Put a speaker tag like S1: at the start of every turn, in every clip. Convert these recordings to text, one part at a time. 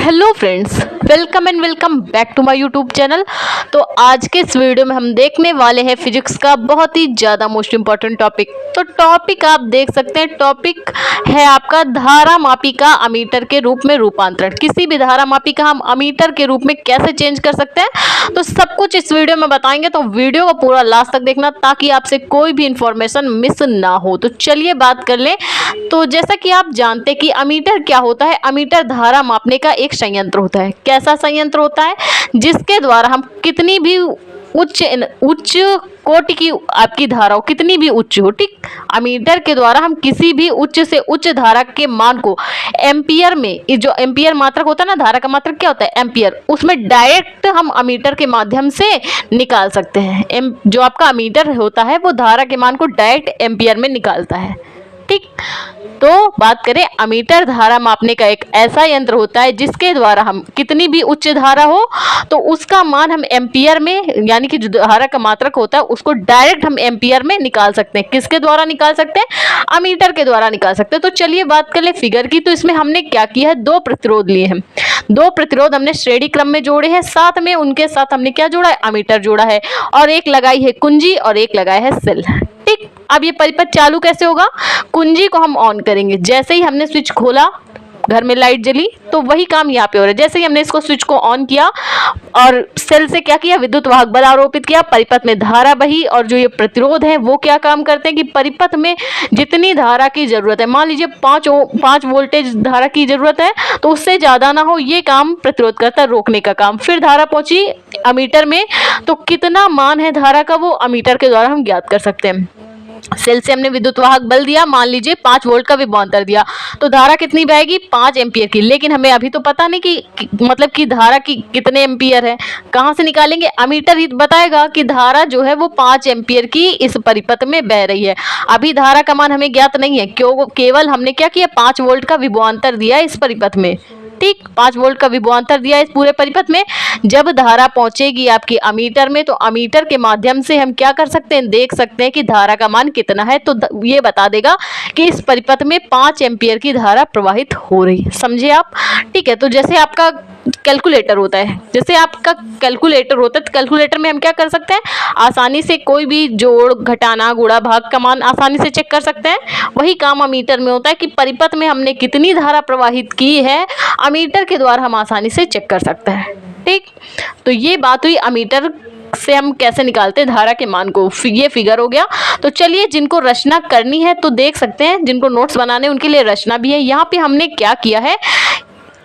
S1: Hello friends, welcome and welcome back to my YouTube channel. तो आज के इस वीडियो में हम देखने वाले हैं फिजिक्स का बहुत ही ज़्यादा मोस्ट इम्पॉर्टेंट टॉपिक। तो टॉपिक आप देख सकते हैं, टॉपिक है आपका धारा मापी का अमीटर के रूप में रूपांतरण। किसी भी धारा मापी का हम अमीटर के रूप में कैसे चेंज कर सकते हैं, तो सब कुछ इस वीडियो में बताएंगे। तो वीडियो को पूरा लास्ट तक देखना ताकि आपसे कोई भी इंफॉर्मेशन मिस ना हो। तो चलिए बात कर लें। तो जैसा कि आप जानते हैं कि अमीटर क्या होता है। अमीटर धारा मापने का एक संयंत्र होता है। कैसा संयंत्र होता है? जिसके द्वारा हम कितनी भी उच्च कोटि की आपकी धारा हो, कितनी भी उच्च हो, ठीक, अमीटर के द्वारा हम किसी भी उच्च से उच्च धारा के मान को एम्पियर में, जो एम्पियर मात्रक होता है ना, धारा का मात्रक क्या होता है? एम्पियर, उसमें डायरेक्ट हम अमीटर के माध्यम से निकाल सकते हैं। जो आपका अमीटर होता है वो धारा के मान को डायरेक्ट एम्पियर में निकालता है, ठीक। तो बात करें, अमीटर धारा मापने का एक ऐसा यंत्र होता है जिसके द्वारा हम कितनी भी उच्च धारा हो तो उसका मान हम एम्पियर में, यानी कि जो धारा का मात्रक होता है उसको डायरेक्ट हम एम्पियर में निकाल सकते हैं। किसके द्वारा निकाल सकते हैं? अमीटर के द्वारा निकाल सकते हैं। तो चलिए बात कर ले फिगर की। तो इसमें हमने क्या किया है, दो प्रतिरोध लिए हैं। दो प्रतिरोध हमने श्रेणी क्रम में जोड़े हैं, साथ में उनके साथ हमने क्या जोड़ा है? अमीटर जोड़ा है, और एक लगाई है कुंजी और एक लगाया है सेल, ठीक। अब ये परिपथ चालू कैसे होगा? कुंजी को हम ऑन करेंगे, जैसे ही हमने स्विच खोला घर में लाइट जली, तो वही काम यहाँ पे हो रहा है। जैसे ही हमने इसको स्विच को ऑन किया और सेल से क्या किया, विद्युत वाहक बल आरोपित किया, परिपथ में धारा बही। और जो ये प्रतिरोध है वो क्या काम करते हैं कि परिपथ में जितनी धारा की जरूरत है, मान लीजिए 5 वोल्टेज धारा की जरूरत है, तो उससे ज्यादा ना हो, ये काम प्रतिरोध करता है, रोकने का काम। फिर धारा पहुंची अमीटर में, तो कितना मान है धारा का वो अमीटर के द्वारा हम ज्ञात कर सकते हैं। सेल से हमने विद्युत वाहक बल दिया, मान लीजिए 5 वोल्ट का विभवांतर दिया, तो धारा कितनी बहेगी? 5 एम्पियर की। लेकिन हमें अभी तो पता नहीं कि मतलब कि धारा की कितने एम्पियर है, कहाँ से निकालेंगे? अमीटर ही बताएगा कि धारा जो है वो 5 एम्पियर की इस परिपथ में बह रही है। अभी धारा का मान हमें ज्ञात नहीं है, क्यों? केवल हमने क्या किया, 5 वोल्ट का विभवांतर दिया इस परिपथ में, ठीक। 5 वोल्ट का विभवांतर दिया इस पूरे परिपथ में। जब धारा पहुंचेगी आपकी अमीटर में, तो अमीटर के माध्यम से हम क्या कर सकते हैं, देख सकते हैं कि धारा का मान कितना है। तो ये बता देगा कि इस परिपथ में 5 एम्पियर की धारा प्रवाहित हो रही है। समझे आप? ठीक है। तो जैसे आपका कैलकुलेटर होता है, तो कैलकुलेटर में हम क्या कर सकते हैं, आसानी से कोई भी जोड़, घटाना, गुणा, भाग का मान आसानी से चेक कर सकते हैं। वही काम अमीटर में होता है कि परिपथ में हमने कितनी धारा प्रवाहित की है, अमीटर के द्वारा हम आसानी से चेक कर सकते हैं, ठीक। तो ये बात हुई अमीटर से हम कैसे निकालते हैं धारा के मान को। ये फिगर हो गया। तो चलिए, जिनको रचना करनी है तो देख सकते हैं, जिनको नोट्स बनाने उनके लिए रचना भी है। यहाँ पे हमने क्या किया है,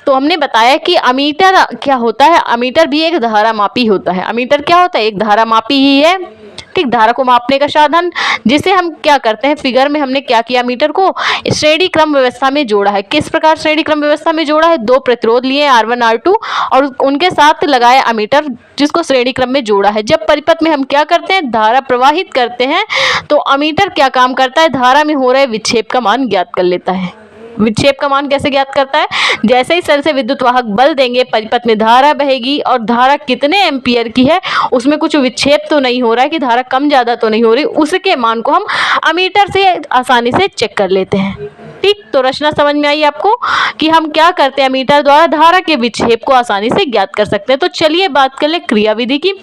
S1: तो हमने बताया कि अमीटर क्या होता है। अमीटर भी एक धारा मापी होता है। अमीटर क्या होता है? एक धारा मापी ही है, ठीक, धारा को मापने का साधन, जिसे हम क्या करते हैं, फिगर में हमने क्या किया, मीटर को श्रेणी क्रम व्यवस्था में जोड़ा है। किस प्रकार श्रेणी क्रम व्यवस्था में जोड़ा है? दो प्रतिरोध लिए R1 R2 और उनके साथ लगाया अमीटर, जिसको श्रेणी क्रम में जोड़ा है। जब परिपथ में हम क्या करते हैं, धारा प्रवाहित करते हैं, तो अमीटर क्या काम करता है, धारा में हो रहे विक्षेप का मान ज्ञात कर लेता है। विक्षेप का मान कैसे ज्ञात करता है? जैसे ही सेल से विद्युत वाहक बल देंगे, परिपथ में धारा बहेगी, और धारा कितने एम्पियर की है, उसमें कुछ विक्षेप तो नहीं हो रहा है कि धारा कम ज्यादा तो नहीं हो रही, उसके मान को हम अमीटर से आसानी से चेक कर लेते हैं, ठीक। तो रचना समझ में आई आपको कि हम क्या करते हैं, अमीटर द्वारा धारा के विक्षेप को आसानी से ज्ञात कर सकते हैं। तो चलिए बात कर ले क्रियाविधि की।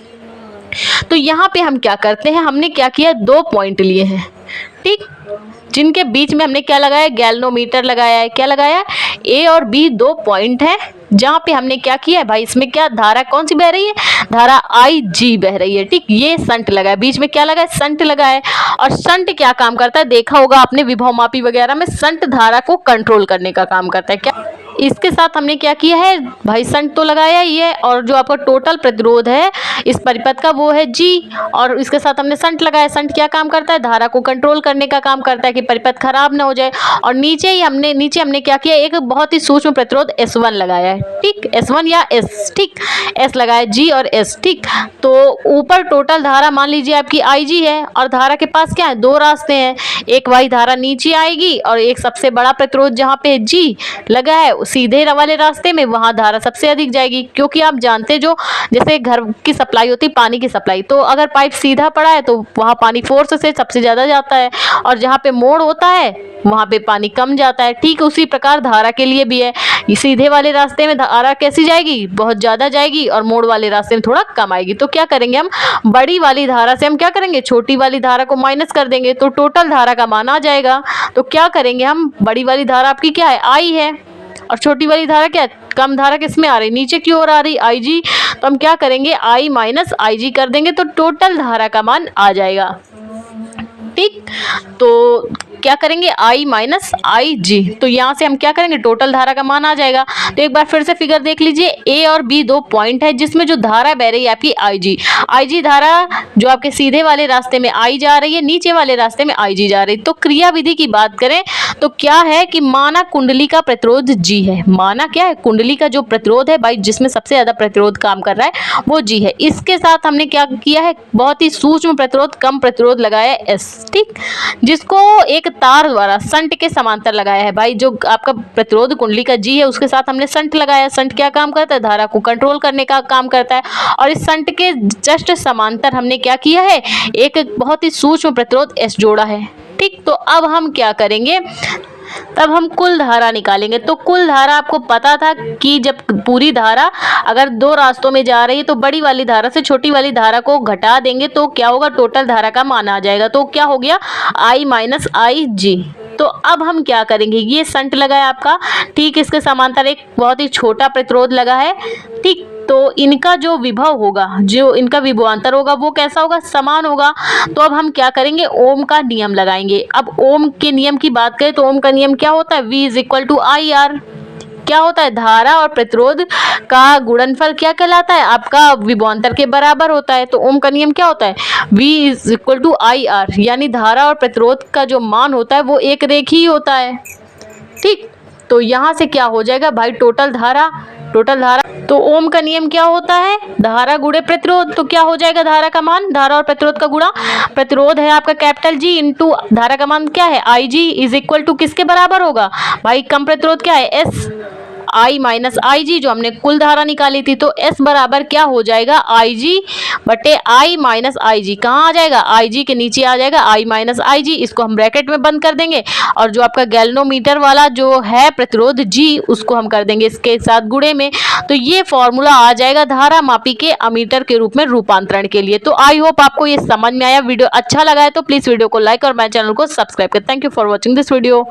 S1: तो यहाँ पे हम क्या करते हैं, हमने क्या किया, 2 पॉइंट लिए हैं, ठीक, जिनके बीच में हमने क्या लगाया, गैल्वेनोमीटर लगाया है। क्या लगाया? A और B 2 पॉइंट है, जहां पे हमने क्या किया है भाई, इसमें क्या धारा कौन सी बह रही है, धारा IG बह रही है, ठीक। ये संट लगा है, बीच में क्या लगा है, संट लगा है। और संट क्या काम करता है, देखा होगा आपने विभव मापी वगैरह में, संट धारा को कंट्रोल करने का काम करता है। क्या इसके साथ हमने क्या किया है भाई, संट तो लगाया ही है, और जो आपका टोटल प्रतिरोध है इस परिपथ का वो है G, और इसके साथ हमने संट लगाया। संट क्या काम करता है, धारा को कंट्रोल करने का काम करता है कि परिपथ खराब ना हो जाए। और नीचे हमने क्या किया, एक बहुत ही सूक्ष्म प्रतिरोध S1 लगाया है, ठीक, S1 या S, ठीक, S लगाया, G और S, ठीक। तो ऊपर टोटल धारा मान लीजिए आपकी IG है, और धारा के पास क्या है, 2 रास्ते हैं। एक वाही धारा नीचे आएगी, और एक सबसे बड़ा प्रतिरोध जहाँ पे G लगा है सीधे वाले रास्ते में वहाँ धारा सबसे अधिक जाएगी, क्योंकि आप जानते हैं जो जैसे घर की सप्लाई होती है पानी की सप्लाई, तो अगर पाइप सीधा पड़ा है तो वहाँ पानी फोर्स से सबसे ज़्यादा जाता है, और जहाँ पे मोड़ होता है वहाँ पे पानी कम जाता है। ठीक उसी प्रकार धारा के लिए भी है, सीधे वाले रास्ते में धारा कैसी जाएगी, बहुत ज़्यादा जाएगी, और मोड़ वाले रास्ते में थोड़ा कम आएगी। तो क्या करेंगे हम, बड़ी वाली धारा से हम क्या करेंगे, छोटी वाली धारा को माइनस कर देंगे, तो टोटल धारा का मान आ जाएगा। तो क्या करेंगे हम, बड़ी वाली धारा आपकी क्या है, आई है, और छोटी वाली धारा क्या है, कम धारा किसमें आ रही, नीचे की ओर आ रही, आई जी। तो हम क्या करेंगे, आई माइनस आई जी कर देंगे, तो टोटल धारा का मान आ जाएगा। ठीक, तो क्या करेंगे, आई माइनस आई जी, तो यहाँ से हम क्या करेंगे, टोटल धारा का मान आ जाएगा। तो एक बार फिर से फिगर देख लीजिए, ए और बी दो पॉइंट है जिसमें जो धारा बह रही है आपकी आई जी धारा जो आपके सीधे वाले रास्ते में आई जा रही है, नीचे वाले रास्ते में आई जी जा रही है। तो क्रिया विधि की बात करें तो क्या है कि माना कुंडली का प्रतिरोध जी है, माना क्या है, कुंडली का जो प्रतिरोध है भाई, जिसमें सबसे ज्यादा प्रतिरोध काम कर रहा है वो जी है। इसके साथ हमने क्या किया है, बहुत ही सूक्ष्म प्रतिरोध, कम प्रतिरोध लगाया है एस, ठीक, जिसको एक तार द्वारा संट के समांतर लगाया है भाई। जो आपका प्रतिरोध कुंडली का जी है उसके साथ हमने संट लगाया है। संट क्या काम करता है, धारा को कंट्रोल करने का काम करता है, और इस संट के जस्ट समांतर हमने क्या किया है, एक बहुत ही सूक्ष्म प्रतिरोध एस जोड़ा है। ठीक, तो अब हम क्या करेंगे, तब हम कुल धारा निकालेंगे। तो कुल धारा आपको पता था कि जब पूरी धारा अगर दो रास्तों में जा रही है तो बड़ी वाली धारा से छोटी वाली धारा को घटा देंगे तो क्या होगा, टोटल धारा का मान आ जाएगा। तो क्या हो गया, आई माइनस आई जी। तो अब हम क्या करेंगे, ये संट लगा है आपका, ठीक, इसके समांतर एक बहुत ही छोटा प्रतिरोध लगा है, ठीक, तो इनका जो विभव होगा, जो इनका विभवांतर होगा वो कैसा होगा, समान होगा। तो अब हम क्या करेंगे, ओम का नियम लगाएंगे। अब ओम के नियम की बात करें तो ओम का नियम क्या होता है, V is equal to I R. क्या होता है, धारा और प्रतिरोध का गुणनफल क्या कहलाता है, आपका विभवांतर के बराबर होता है। तो ओम का नियम क्या होता है, V is equal to I R, यानी धारा और प्रतिरोध का जो मान होता है वो एक रेखीय होता है। ठीक, तो यहाँ से क्या हो जाएगा भाई, टोटल धारा, तो ओम का नियम क्या होता है, धारा गुणे प्रतिरोध। तो क्या हो जाएगा, धारा का मान, धारा और प्रतिरोध का गुणा, प्रतिरोध है आपका कैपिटल जी इंटू धारा का मान क्या है, आई जी इज इक्वल टू किसके बराबर होगा भाई, कम प्रतिरोध क्या है, एस, आई माइनस आई जी, जो हमने कुल धारा निकाली थी। तो एस बराबर क्या हो जाएगा, आई जी बटे आई माइनस आई जी। कहाँ आ जाएगा, आई जी के नीचे आ जाएगा आई माइनस आई जी, इसको हम ब्रैकेट में बंद कर देंगे, और जो आपका गैल्वेनोमीटर वाला जो है प्रतिरोध जी उसको हम कर देंगे इसके साथ गुणे में। तो ये फॉर्मूला आ जाएगा धारा मापी के अमीटर के रूप में रूपांतरण के लिए। तो आई होप आपको ये समझ में आया। वीडियो अच्छा लगा है तो प्लीज वीडियो को लाइक और मेरे चैनल को सब्सक्राइब करें। Thank you for watching this video.